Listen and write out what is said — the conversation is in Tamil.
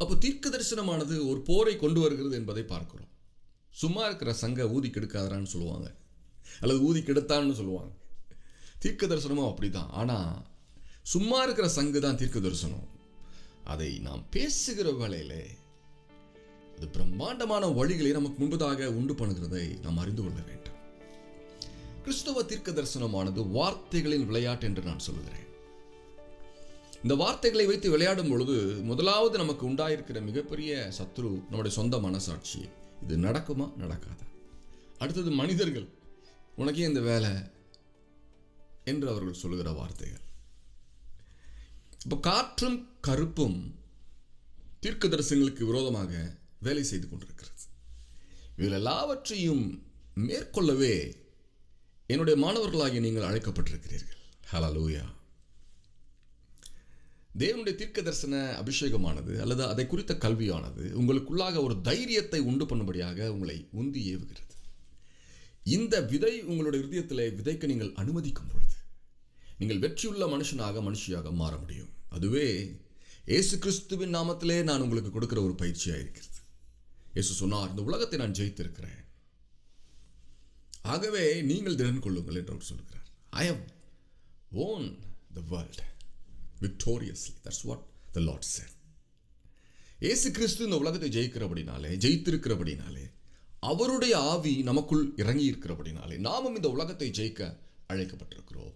அப்போ தீர்க்க தரிசனமானது ஒரு போரை கொண்டு வருகிறது என்பதை பார்க்கிறோம். சும்மா இருக்கிற சங்க ஊதி கெடுக்காதான்னு சொல்லுவாங்க, அல்லது ஊதி கெடுத்தான்னு சொல்லுவாங்க. தீர்க்க தரிசனமும் அப்படிதான். ஆனால் சும்மா இருக்கிற சங்கு தான் தீர்க்க தரிசனம். அதை நாம் பேசுகிற வேளையிலே அது பிரம்மாண்டமான வழிகளை நமக்கு முன்பதாக உண்டு பண்ணுகிறதை நாம் அறிந்து கொள்ள வேண்டும். கிறிஸ்தவ தீர்க்க தரிசனமானது வார்த்தைகளின் விளையாட்டு என்று நான் சொல்கிறேன். இந்த வார்த்தைகளை வைத்து விளையாடும் பொழுது முதலாவது நமக்கு உண்டாயிருக்கிற மிகப்பெரிய சத்ரு நம்முடைய சொந்த மனசாட்சி. இது நடக்குமா நடக்காதா? அடுத்தது மனிதர்கள், உனக்கே இந்த வேலை என்று அவர்கள் சொல்லுகிற வார்த்தைகள். இப்போ காற்றும் கருப்பும் தீர்க்க தரிசனங்களுக்கு விரோதமாக வேலை செய்து கொண்டிருக்கிறது. இதில் எல்லாவற்றையும் மேற்கொள்ளவே என்னுடைய மாணவர்களாகிய நீங்கள் அழைக்கப்பட்டிருக்கிறீர்கள். ஹல்லேலூயா. தேவனுடைய தீர்க்க தரிசன அபிஷேகமானது அல்லது அதை குறித்த கல்வியானது உங்களுக்குள்ளாக ஒரு தைரியத்தை உண்டு பண்ணும்படியாக உங்களை உந்தி ஏவுகிறது. இந்த விதை உங்களுடைய இதயத்திலே விதைக்க நீங்கள் அனுமதிக்கும் பொழுது நீங்கள் வெற்றியுள்ள மனுஷியாக மாற முடியும். அதுவே இயேசு கிறிஸ்துவின் நாமத்திலே நான் உங்களுக்கு கொடுக்கிற ஒரு பயிற்சியாக இருக்கிறது. இயேசு சொன்னார், இந்த உலகத்தை நான் ஜெயித்திருக்கிறேன், ஆகவே நீங்கள் திடன் கொள்ளுங்கள் என்று அவர் சொல்கிறார். I have won the world victoriously. That's what the Lord said. இயேசு கிறிஸ்து இந்த உலகத்தை ஜெயித்திருக்கிறபடினாலே அவருடைய ஆவி நமக்குள் இறங்கி இருக்கிறபடினாலே நாமும் இந்த உலகத்தை ஜெயிக்க அழைக்கப்பட்டிருக்கிறோம்.